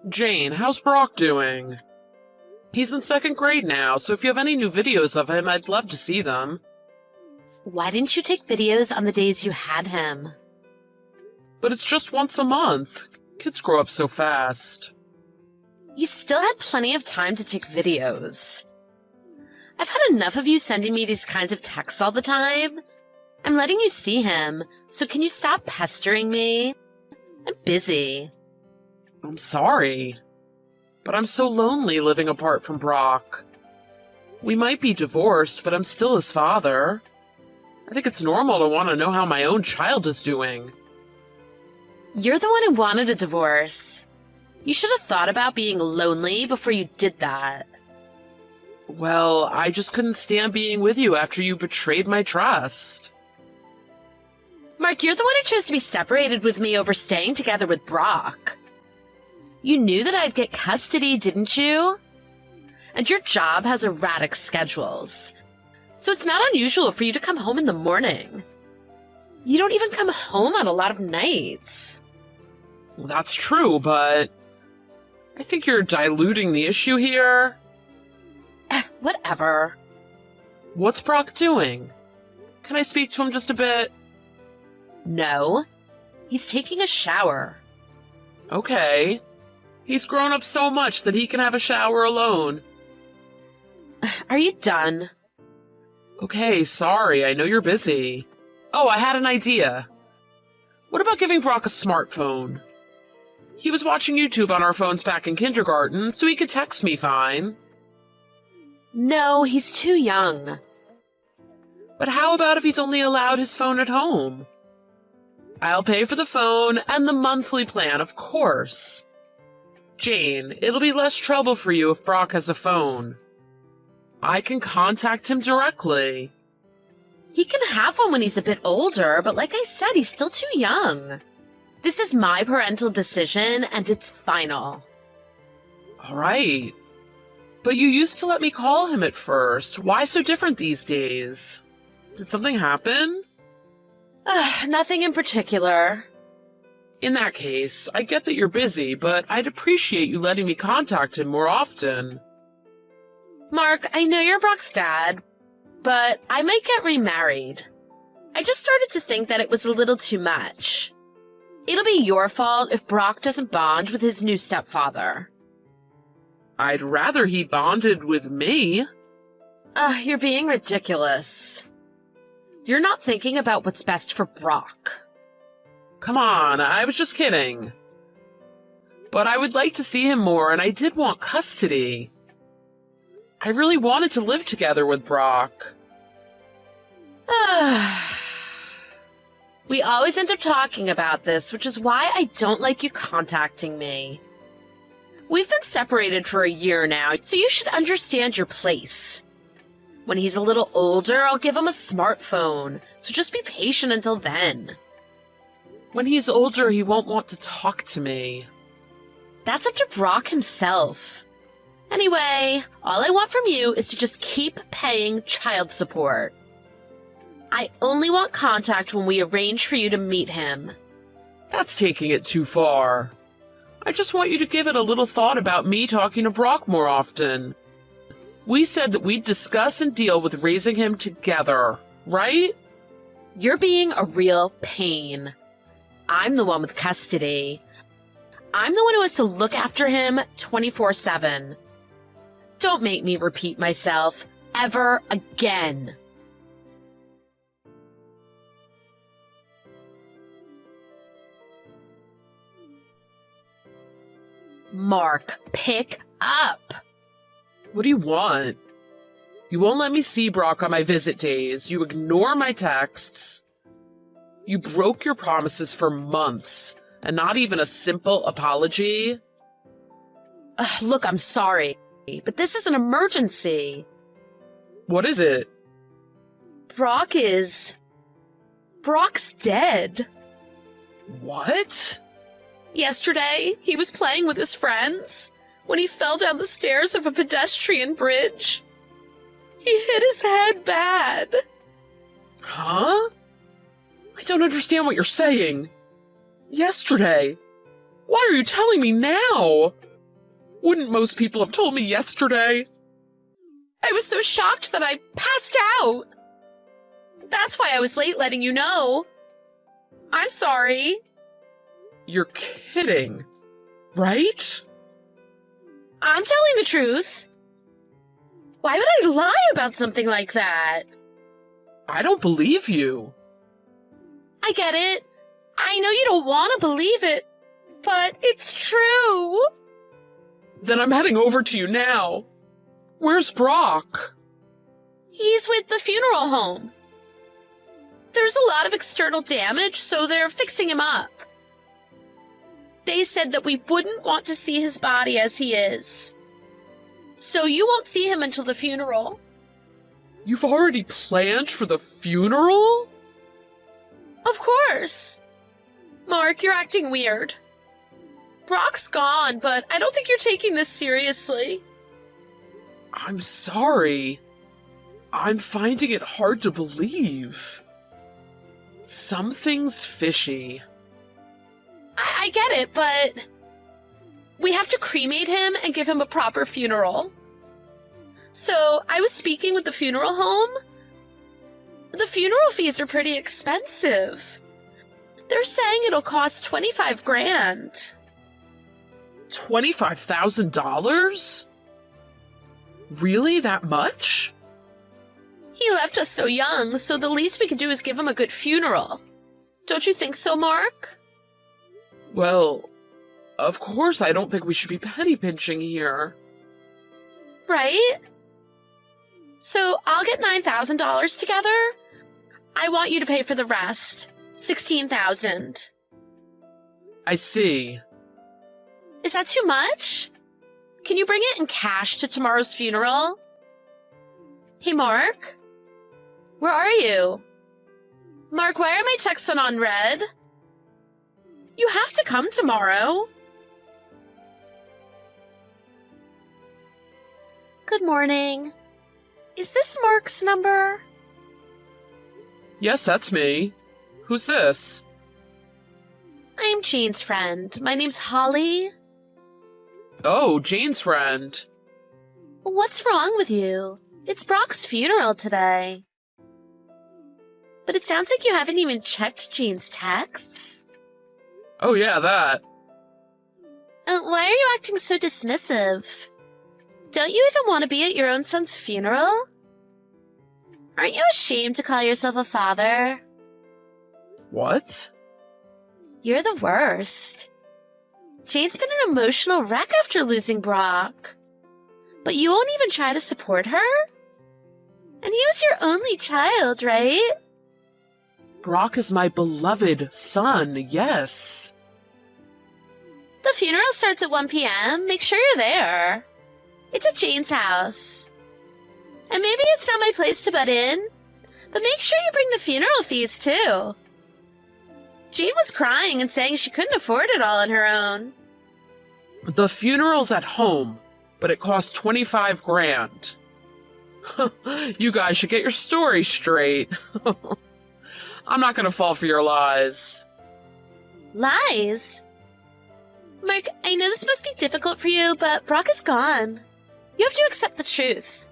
Jane, how's Brock doing? He's in second grade now, so if you have any new videos of him, I'd love to see them. Why didn't you take videos on the days you had him? But it's just once a month. Kids grow up so fast. You still had plenty of time to take videos. I've had enough of you sending me these kinds of texts all the time. I'm letting you see him, so can you stop pestering me? I'm busy. I'm sorry, but I'm so lonely living apart from Brock. We might be divorced, but I'm still his father. I think it's normal to want to know how my own child is doing. You're the one who wanted a divorce. You should have thought about being lonely before you did that. Well, I just couldn't stand being with you after you betrayed my trust. Mark, you're the one who chose to be separated with me over staying together with Brock. You knew that I'd get custody, didn't you? And your job has erratic schedules, so it's not unusual for you to come home in the morning. You don't even come home on a lot of nights. Well, that's true, but I think you're diluting the issue here. Whatever. What's Brock doing? Can I speak to him just a bit? No. He's taking a shower. Okay. He's grown up so much that he can have a shower alone. Are you done? Okay, sorry, I know you're busy. Oh, I had an idea. What about giving Brock a smartphone? He was watching YouTube on our phones back in kindergarten, so he could text me fine. No, he's too young. But how about if he's only allowed his phone at home? I'll pay for the phone and the monthly plan, of course. Jane, it'll be less trouble for you if Brock has a phone. I can contact him directly. He can have one when he's a bit older, but like I said, he's still too young. This is my parental decision, and it's final. All right. But you used to let me call him at first. Why so different these days? Did something happen? Nothing in particular. In that case, I get that you're busy, but I'd appreciate you letting me contact him more often. Mark, I know you're Brock's dad, but I might get remarried. I just started to think that it was a little too much. It'll be your fault if Brock doesn't bond with his new stepfather. I'd rather he bonded with me. You're being ridiculous. You're not thinking about what's best for Brock. Come on, I was just kidding. But I would like to see him more, and I did want custody. I really wanted to live together with Brock. We always end up talking about this, which is why I don't like you contacting me. We've been separated for a year now, so you should understand your place. When he's a little older, I'll give him a smartphone, so just be patient until then. When he's older, he won't want to talk to me. That's up to Brock himself. Anyway, all I want from you is to just keep paying child support. I only want contact when we arrange for you to meet him. That's taking it too far. I just want you to give it a little thought about me talking to Brock more often. We said that we'd discuss and deal with raising him together, right? You're being a real pain. I'm the one with custody. I'm the one who has to look after him 24/7. Don't make me repeat myself ever again. Mark, pick up. What do you want? You won't let me see Brock on my visit days. You ignore my texts. You broke your promises for months, and not even a simple apology. Look, I'm sorry, but this is an emergency. What is it? Brock's dead. What? Yesterday, he was playing with his friends when he fell down the stairs of a pedestrian bridge. He hit his head bad. Huh? I don't understand what you're saying. Yesterday? Why are you telling me now? Wouldn't most people have told me yesterday? I was so shocked that I passed out. That's why I was late letting you know. I'm sorry. You're kidding, right? I'm telling the truth. Why would I lie about something like that? I don't believe you. I get it. I know you don't want to believe it, but it's true. Then I'm heading over to you now. Where's Brock? He's with the funeral home. There's a lot of external damage, so they're fixing him up. They said that we wouldn't want to see his body as he is. So you won't see him until the funeral. You've already planned for the funeral? Of course. Mark, you're acting weird. Brock's gone, but I don't think you're taking this seriously. I'm sorry. I'm finding it hard to believe. Something's fishy. I get it, but we have to cremate him and give him a proper funeral. So I was speaking with the funeral home. The funeral fees are pretty expensive. They're saying it'll cost 25 grand. $25,000? Really, that much? He left us so young, so the least we could do is give him a good funeral. Don't you think so, Mark? Well, of course I don't think we should be penny pinching here. Right? So I'll get $9,000 together. I want you to pay for the rest. $16,000. I see. Is that too much? Can you bring it in cash to tomorrow's funeral? Hey, Mark? Where are you? Mark, why are my texts on red? You have to come tomorrow. Good morning. Is this Mark's number? Yes, that's me. Who's this? I'm Jane's friend. My name's Holly. Oh, Jane's friend. What's wrong with you? It's Brock's funeral today. But it sounds like you haven't even checked Jane's texts. Oh yeah, that. Why are you acting so dismissive? Don't you even want to be at your own son's funeral? Aren't you ashamed to call yourself a father? What? You're the worst. Jane's been an emotional wreck after losing Brock. But you won't even try to support her? And he was your only child, right? Brock is my beloved son, yes. The funeral starts at 1 p.m. Make sure you're there. It's at Jane's house. And maybe it's not my place to butt in, but make sure you bring the funeral fees too. Jane was crying and saying she couldn't afford it all on her own. The funeral's at home, but it costs 25 grand. You guys should get your story straight. I'm not gonna fall for your lies. Lies? Mark, I know this must be difficult for you, but Brock is gone. You have to accept the truth.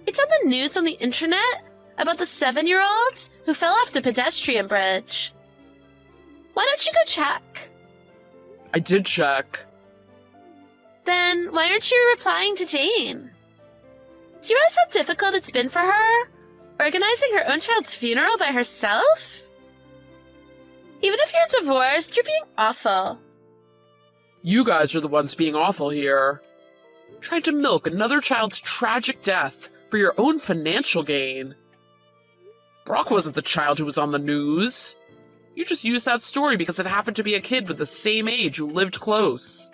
It's on the news on the internet about the 7-year-old who fell off the pedestrian bridge. Why don't you go check? I did check. Then why aren't you replying to Jane? Do you realize how difficult it's been for her? Organizing her own child's funeral by herself? Even if you're divorced, you're being awful. You guys are the ones being awful here. Trying to milk another child's tragic death for your own financial gain. Brock wasn't the child who was on the news. You just used that story because it happened to be a kid with the same age who lived close.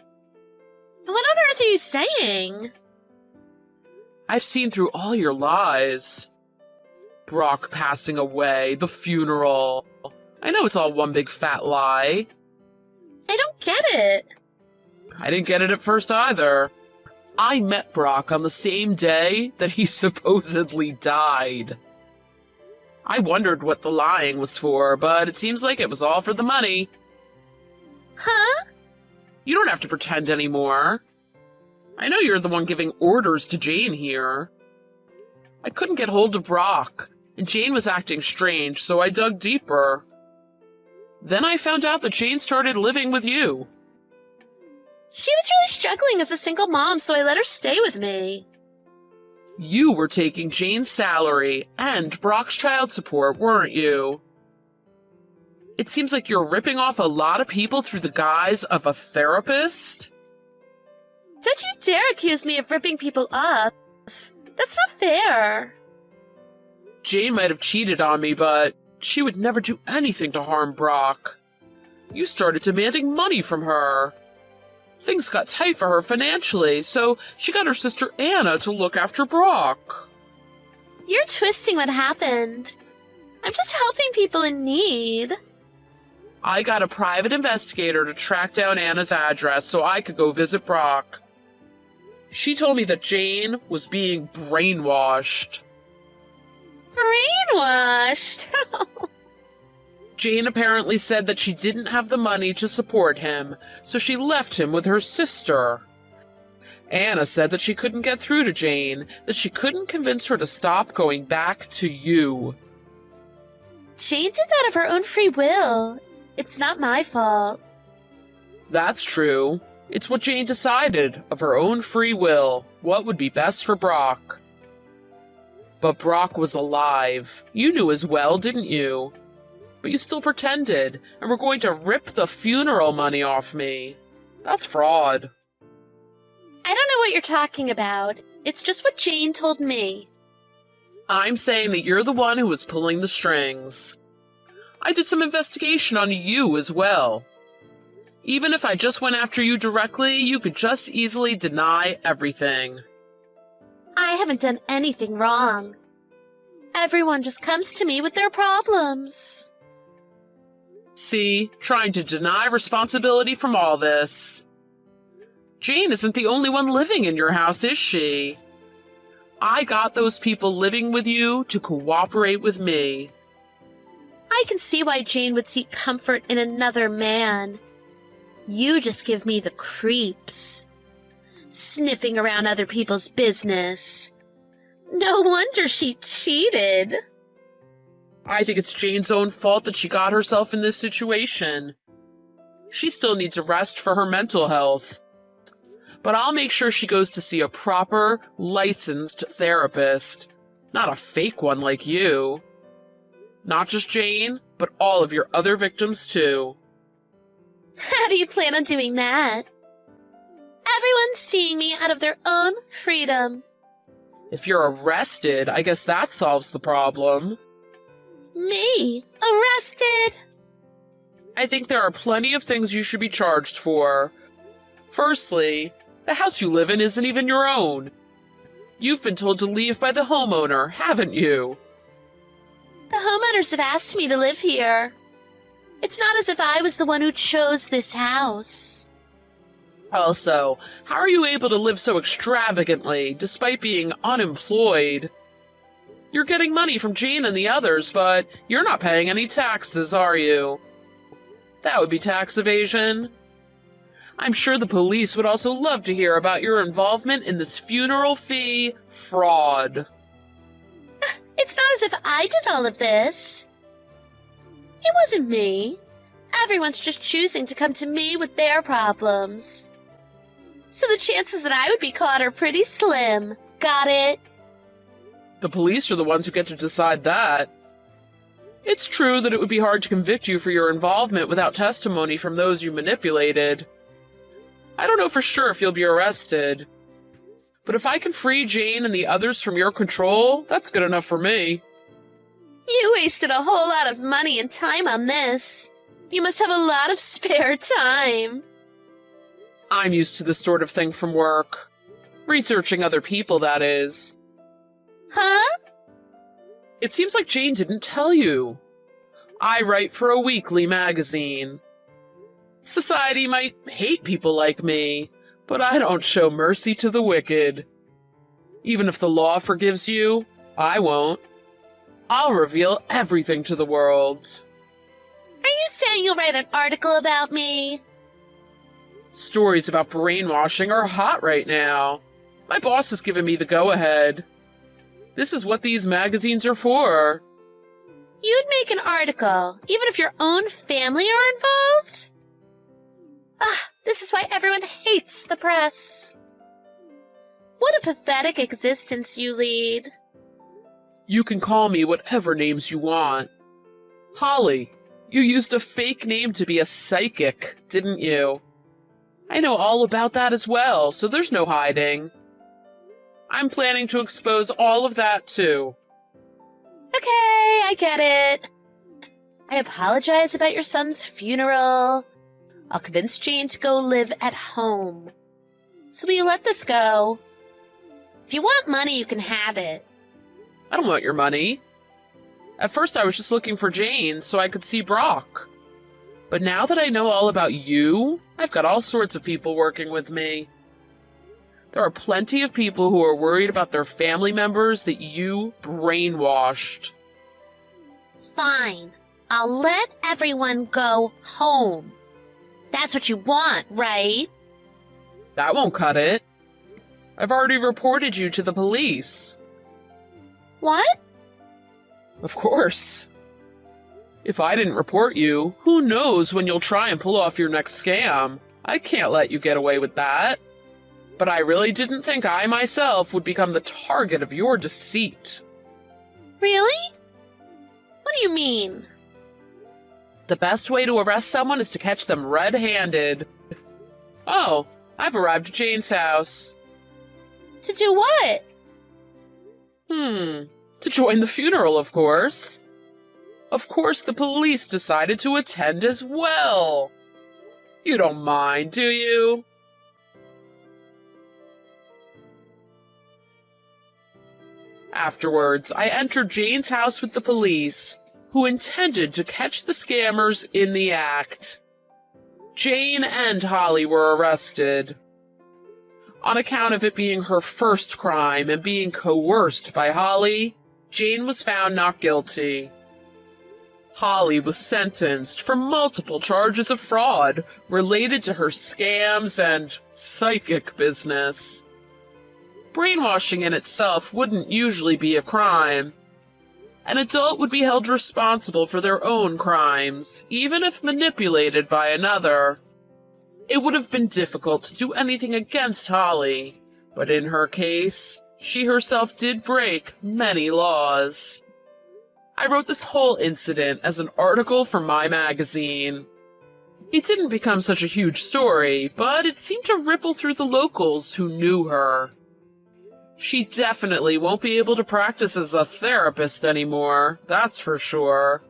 What on earth are you saying? I've seen through all your lies. Brock passing away, the funeral. I know it's all one big fat lie. I don't get it. I didn't get it at first either. I met Brock on the same day that he supposedly died. I wondered what the lying was for, but it seems like it was all for the money. Huh? You don't have to pretend anymore. I know you're the one giving orders to Jane here. I couldn't get hold of Brock, and Jane was acting strange, so I dug deeper. Then I found out that Jane started living with you. She was really struggling as a single mom, so I let her stay with me. You were taking Jane's salary and Brock's child support, weren't you? It seems like you're ripping off a lot of people through the guise of a therapist. Don't you dare accuse me of ripping people up. That's not fair. Jane might have cheated on me, but she would never do anything to harm Brock. You started demanding money from her. Things got tight for her financially, so she got her sister Anna to look after Brock. You're twisting what happened. I'm just helping people in need. I got a private investigator to track down Anna's address so I could go visit Brock. She told me that Jane was being brainwashed. Brainwashed? Jane apparently said that she didn't have the money to support him, so she left him with her sister. Anna said that she couldn't get through to Jane, that she couldn't convince her to stop going back to you. Jane did that of her own free will. It's not my fault. That's true. It's what Jane decided, of her own free will, what would be best for Brock. But Brock was alive. You knew as well, didn't you? But you still pretended, and were going to rip the funeral money off me. That's fraud. I don't know what you're talking about. It's just what Jane told me. I'm saying that you're the one who was pulling the strings. I did some investigation on you as well. Even if I just went after you directly, you could just easily deny everything. I haven't done anything wrong. Everyone just comes to me with their problems. See, trying to deny responsibility from all this. Jane isn't the only one living in your house, is she? I got those people living with you to cooperate with me. I can see why Jane would seek comfort in another man. You just give me the creeps. Sniffing around other people's business. No wonder she cheated. I think it's Jane's own fault that she got herself in this situation. She still needs a rest for her mental health. But I'll make sure she goes to see a proper, licensed therapist. Not a fake one like you. Not just Jane, but all of your other victims too. How do you plan on doing that? Everyone's seeing me out of their own freedom. If you're arrested, I guess that solves the problem. Me? Arrested? I think there are plenty of things you should be charged for. Firstly, the house you live in isn't even your own. You've been told to leave by the homeowner, haven't you? The homeowners have asked me to live here. It's not as if I was the one who chose this house. Also, how are you able to live so extravagantly despite being unemployed? You're getting money from Jane and the others, but you're not paying any taxes, are you? That would be tax evasion. I'm sure the police would also love to hear about your involvement in this funeral fee fraud. It's not as if I did all of this. It wasn't me. Everyone's just choosing to come to me with their problems. So the chances that I would be caught are pretty slim. Got it? The police are the ones who get to decide that. It's true that it would be hard to convict you for your involvement without testimony from those you manipulated. I don't know for sure if you'll be arrested. But if I can free Jane and the others from your control, that's good enough for me. You wasted a whole lot of money and time on this. You must have a lot of spare time. I'm used to this sort of thing from work. Researching other people, that is. Huh? It seems like Jane didn't tell you. I write for a weekly magazine. Society might hate people like me, but I don't show mercy to the wicked. Even if the law forgives you, I won't. I'll reveal everything to the world. Are you saying you'll write an article about me? Stories about brainwashing are hot right now. My boss has given me the go-ahead. This is what these magazines are for. You'd make an article, even if your own family are involved? This is why everyone hates the press. What a pathetic existence you lead. You can call me whatever names you want. Holly, you used a fake name to be a psychic, didn't you? I know all about that as well, so there's no hiding. I'm planning to expose all of that too. Okay, I get it. I apologize about your son's funeral. I'll convince Jane to go live at home. So will you let this go? If you want money, you can have it. I don't want your money. At first I was just looking for Jane so I could see Brock. But now that I know all about you, I've got all sorts of people working with me. There are plenty of people who are worried about their family members that you brainwashed. Fine. I'll let everyone go home. That's what you want, right? That won't cut it. I've already reported you to the police. What? Of course. If I didn't report you, who knows when you'll try and pull off your next scam? I can't let you get away with that. But I really didn't think I myself would become the target of your deceit. Really? What do you mean? The best way to arrest someone is to catch them red-handed. Oh, I've arrived at Jane's house. To do what? To join the funeral, of course. Of course, the police decided to attend as well. You don't mind, do you? Afterwards, I entered Jane's house with the police, who intended to catch the scammers in the act. Jane and Holly were arrested. On account of it being her first crime and being coerced by Holly, Jane was found not guilty. Holly was sentenced for multiple charges of fraud related to her scams and psychic business. Brainwashing in itself wouldn't usually be a crime. An adult would be held responsible for their own crimes, even if manipulated by another. It would have been difficult to do anything against Holly, but in her case, she herself did break many laws. I wrote this whole incident as an article for my magazine. It didn't become such a huge story, but it seemed to ripple through the locals who knew her. She definitely won't be able to practice as a therapist anymore, that's for sure.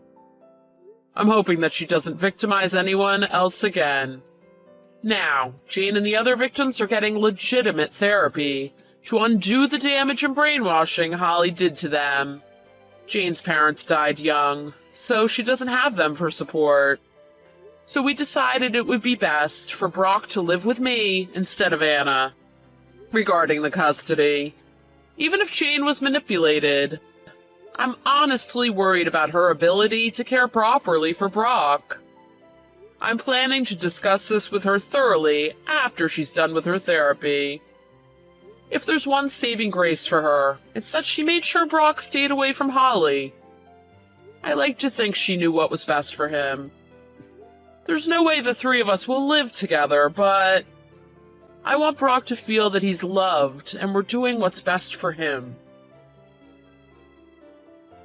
I'm hoping that she doesn't victimize anyone else again. Now, Jane and the other victims are getting legitimate therapy to undo the damage and brainwashing Holly did to them. Jane's parents died young, so she doesn't have them for support. So we decided it would be best for Brock to live with me instead of Anna. Regarding the custody, even if Jane was manipulated, I'm honestly worried about her ability to care properly for Brock. I'm planning to discuss this with her thoroughly after she's done with her therapy. If there's one saving grace for her, it's that she made sure Brock stayed away from Holly. I like to think she knew what was best for him. There's no way the three of us will live together, but I want Brock to feel that he's loved and we're doing what's best for him.